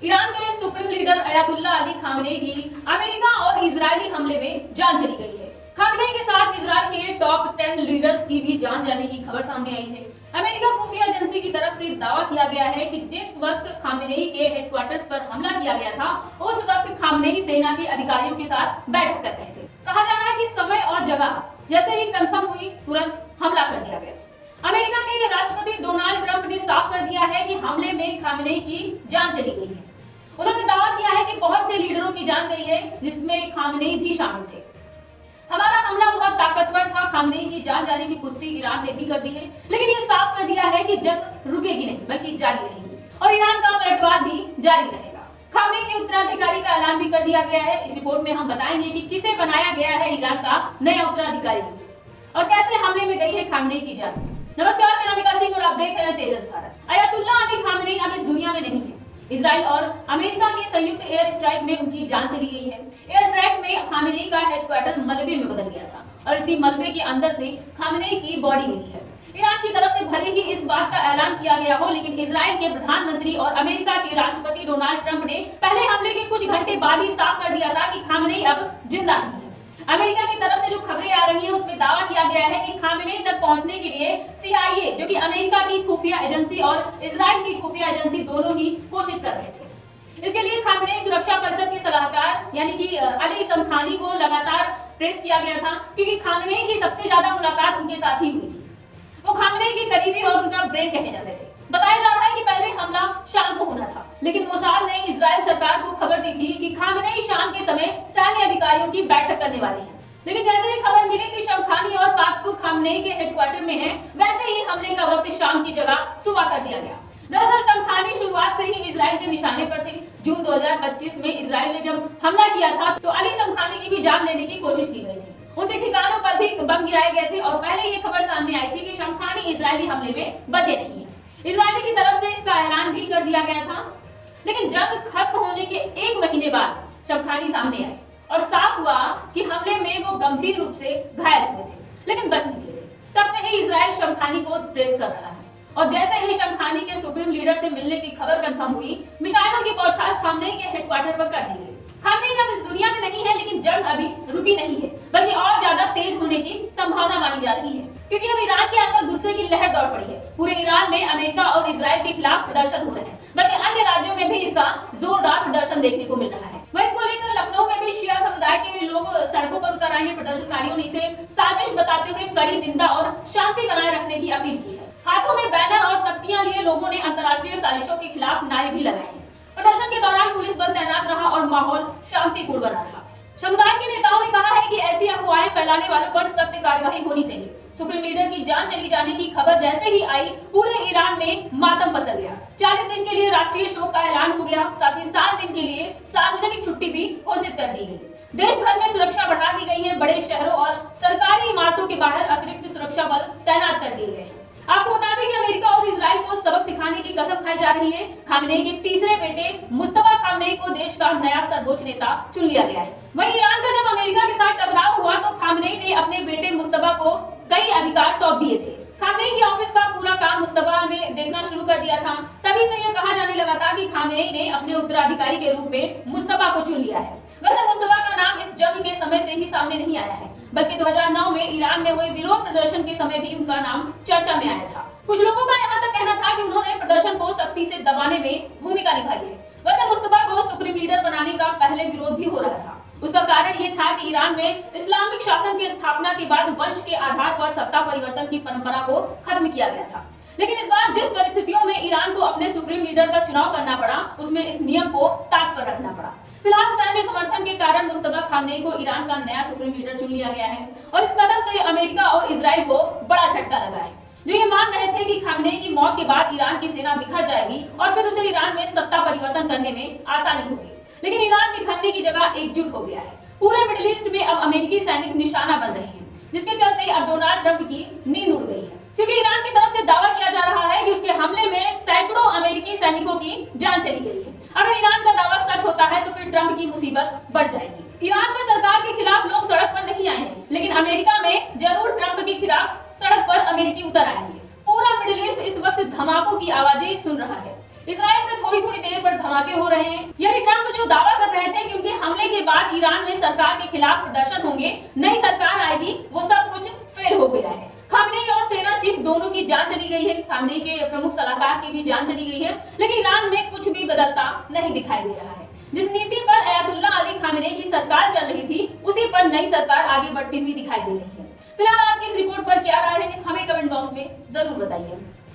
Iran के supreme leader Ayatollah Ali Khamenei की America और इजरायली हमले में जान चली गई है। खामनेई के साथ इजरायल के टॉप 10 लीडर्स की भी जान जाने की खबर सामने आई है। अमेरिका खुफिया एजेंसी की तरफ से दावा किया गया है कि जिस वक्त खामनेई के हेडक्वार्टर्स पर हमला किया गया था, उस वक्त खामनेई सेना के अधिकारियों के साथ बैठक कर रहे थे। कहा जा रहा है कि समय और जगह जैसे ही कंफर्म हुई, तुरंत हमला कर दिया गया। अमेरिका के राष्ट्रपति डोनाल्ड ट्रंप ने साफ कर दिया है कि हमले में खामनेई की जान चली गई है। उन्होंने दावा किया है कि बहुत से लीडरों की जान गई है, जिसमें खामनेई भी शामिल थे। हमारा हमला बहुत ताकतवर था, खामनेई की जान जाने की पुष्टि ईरान ने भी कर दी है, लेकिन ये साफ कर दिया है कि जंग रुकेगी नहीं बल्कि जारी रहेगी और ईरान का पलटवार भी जारी रहेगा। खामनेई के उत्तराधिकारी का ऐलान भी कर दिया गया है। इस रिपोर्ट में हम बताएंगे कि किसे बनाया गया है ईरान का नया उत्तराधिकारी और कैसे हमले में गई है खामनेई की जान। नमस्कार, मेरा नाम विकास सिंह और आप देख रहे हैं तेजस भारत। अयातुल्ला अली खामनेई अब इस दुनिया में नहीं है। इजराइल और अमेरिका के संयुक्त एयर स्ट्राइक में उनकी जान चली गई है। एयर स्ट्राइक में खामनेई का हेडक्वार्टर मलबे में बदल गया था और इसी मलबे के अंदर से खामनेई की बॉडी मिली है। ईरान की तरफ से भले ही इस बात का ऐलान किया गया हो, लेकिन इजराइल के प्रधानमंत्री और अमेरिका के राष्ट्रपति डोनाल्ड ट्रंप ने पहले हमले के कुछ घंटे बाद ही साफ कर दिया था कि खामनेई अब जिंदा नहीं है। अमेरिका की तरफ से जो खबरें आ रही है, उसमें दावा किया गया है कि खामनेई तक पहुंचने के लिए CIA, जो कि अमेरिका की खुफिया एजेंसी और इजराइल की खुफिया एजेंसी दोनों ही कोशिश कर रहे थे। इसके लिए खामनेई सुरक्षा परिषद के सलाहकार यानी कि अली शमखानी को लगातार प्रेस किया गया था, क्योंकि खामनेई की सबसे ज्यादा मुलाकात उनके साथ ही हुई थी। वो खामनेई के करीबी और उनका ब्रेन कहे जाते थे। बताया जा रहा है कि पहले हमला शाम को होना था, लेकिन मोसाद ने इजराइल सरकार को खबर दी थी कि खामनेई शाम के समय सैन्य अधिकारियों की बैठक करने वाले हैं। लेकिन जैसे ही खबर मिली कि शमखानी और पाकपुर खामनेई के हेडक्वार्टर में है, वैसे ही हमले का वक्त शाम की जगह सुबह कर दिया गया। दरअसल शमखानी शुरुआत से ही इजराइल के निशाने पर थे। जून 2025 में इजराइल ने जब हमला किया था, तो अली शमखानी की भी जान लेने की कोशिश की गई थी। उनके ठिकानों पर भी बम गिराए गए थे और पहले ये खबर सामने आई थी कि शमखानी इजरायली हमले में बचे नहीं है। इजरायली की तरफ से इसका ऐलान भी कर दिया गया था, लेकिन जंग खत्म होने के 1 महीने बाद शमखानी सामने आए और साफ हुआ कि हमले में वो गंभीर रूप से घायल हुए थे, लेकिन बच निकले थे। तब से ही इजराइल शमखानी को ट्रेस कर रहा है और जैसे ही शमखानी के सुप्रीम लीडर से मिलने की खबर कंफर्म हुई, मिसाइलों की बौछार खामनेई के हेडक्वार्टर पर कर दी गई। खामनेई अब इस दुनिया में नहीं है, लेकिन जंग अभी रुकी नहीं है, बल्कि और ज्यादा तेज होने की संभावना मानी जा रही है, क्योंकि अब ईरान के अंदर गुस्से की लहर दौड़ पड़ी है। पूरे ईरान में अमेरिका और इजराइल के खिलाफ प्रदर्शन हो रहे हैं, बल्कि अन्य राज्यों में भी इसका जोरदार प्रदर्शन देखने को मिल रहा है। वहीं इसको लेकर लखनऊ में भी शिया समुदाय के लोग सड़कों पर उतर आए हैं। प्रदर्शनकारियों ने इसे साजिश बताते हुए कड़ी निंदा और शांति बनाए रखने की अपील की है। हाथों में बैनर और तख्तियां लिए लोगों ने अंतर्राष्ट्रीय साजिशों के खिलाफ नारे भी लगाए हैं। प्रदर्शन के दौरान पुलिस बल तैनात रहा और माहौल शांतिपूर्ण बना रहा। समुदाय के नेताओं ने कहा है कि ऐसी अफवाहें फैलाने वालों पर सख्त कार्यवाही होनी चाहिए। सुप्रीम लीडर की जान चली जाने की खबर जैसे ही आई, पूरे ईरान में मातम पसर गया। 40 दिन के लिए राष्ट्रीय शोक का ऐलान हो गया। साथ ही 7 दिन के लिए सार्वजनिक छुट्टी भी घोषित कर दी गई। देश भर में सुरक्षा बढ़ा दी गई है। बड़े शहरों और सरकारी इमारतों के बाहर अतिरिक्त सुरक्षा बल तैनात कर दिए गए हैं। आपको बता दें कि अमेरिका और इजराइल को सबक सिखाने की कसम खाई जा रही है। खामनेई के तीसरे बेटे मुस्तफा खामनेई को देश का नया सर्वोच्च नेता चुन लिया गया है। वहीं ईरान का जब अमेरिका के साथ टकराव हुआ, तो खामनेई ने अपने बेटे मुस्तफा को कई अधिकार सौंप दिए थे। खामनेई के ऑफिस का पूरा काम मुस्तफा ने देखना शुरू कर दिया था। तभी से यह कहा जाने लगा था कि खामनेई ने अपने उत्तराधिकारी के रूप में मुस्तफा को चुन लिया है। वैसे मुस्तफा का नाम इस जंग के समय से ही सामने नहीं आया है, बल्कि 2009 में ईरान में हुए विरोध प्रदर्शन के समय भी उनका नाम चर्चा में आया था। कुछ लोगों का यहाँ तक कहना था कि उन्होंने प्रदर्शन को सख्ती से दबाने में भूमिका निभाई है। वैसे मुस्तफा को सुप्रीम लीडर बनाने का पहले विरोध भी हो रहा था। उसका कारण ये था कि ईरान में इस्लामिक शासन की स्थापना के बाद वंश के आधार पर सत्ता परिवर्तन की परंपरा को खत्म किया गया था। लेकिन इस बार जिस परिस्थितियों में ईरान को अपने सुप्रीम लीडर का चुनाव करना पड़ा, उसमें इस नियम को ताक पर रखना पड़ा। फिलहाल सैन्य समर्थन के कारण मुस्तफा खामनेई को ईरान का नया सुप्रीम लीडर चुन लिया गया है और इस कदम से अमेरिका और इजराइल को बड़ा झटका लगा है, जो ये मान रहे थे कि खामनेई की मौत के बाद ईरान की सेना बिखर जाएगी और फिर उसे ईरान में सत्ता परिवर्तन करने में आसानी होगी। लेकिन ईरान बिखरने की जगह एकजुट हो गया है। पूरे मिडिल ईस्ट में अब अमेरिकी सैनिक निशाना बन रहे हैं, जिसके चलते अब डोनाल्ड ट्रंप की नींद उड़ गई है, क्योंकि ईरान की तरफ से दावा किया जा रहा है कि उसके हमले में सैकड़ों अमेरिकी सैनिकों की जान चली गई है। अगर ईरान का दावा सच होता है, तो फिर ट्रंप की मुसीबत बढ़ जाएगी। ईरान में सरकार के खिलाफ लोग सड़क पर नहीं आए हैं, लेकिन अमेरिका में जरूर ट्रंप के खिलाफ सड़क पर अमेरिकी उतर आएंगे। पूरा मिडिल ईस्ट इस वक्त धमाकों की आवाजें सुन रहा है। इसराइल में थोड़ी थोड़ी देर पर धमाके हो रहे हैं। यानी ट्रंप जो दावा कर रहे थे कि उनके हमले के बाद ईरान में सरकार के खिलाफ प्रदर्शन होंगे, नई सरकार आएगी, वो सब कुछ फेल हो गया है। खामनेई और सेना चीफ दोनों की जान चली गई है, खामनेई के प्रमुख सलाहकार की भी जान चली गई है, लेकिन ईरान में कुछ भी बदलता नहीं दिखाई दे रहा है। जिस नीति पर अयातुल्ला अली खामनेई की सरकार चल रही थी, उसी पर नई सरकार आगे बढ़ती हुई दिखाई दे रही है। फिलहाल आपकी इस रिपोर्ट पर क्या राय है, हमें कमेंट बॉक्स में जरूर बताइए।